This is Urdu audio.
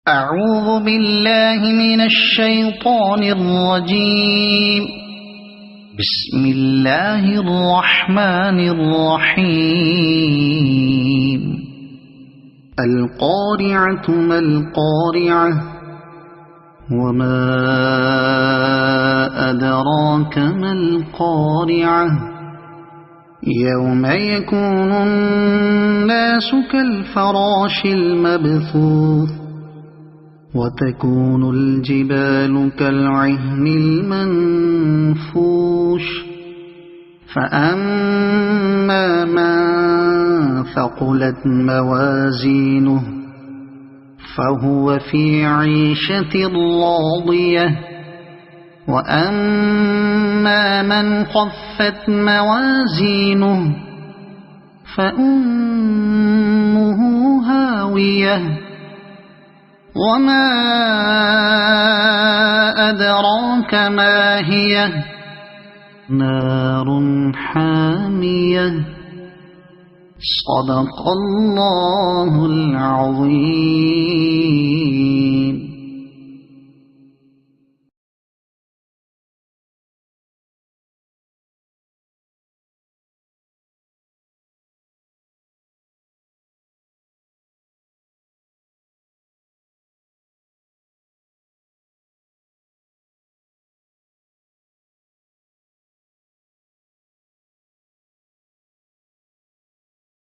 أعوذ بالله من الشيطان الرجيم. بسم الله الرحمن الرحيم. القارعة ما القارعة وما أدراك ما القارعة يوم يكون الناس كالفراش المبثوث وتكون الجبال كالعهن المنفوش فأما من ثقلت موازينه فهو في عيشة راضية وأما من خفت موازينه فأمه هاوية وما أدراك ما هي نار حامية. صدق الله العظيم.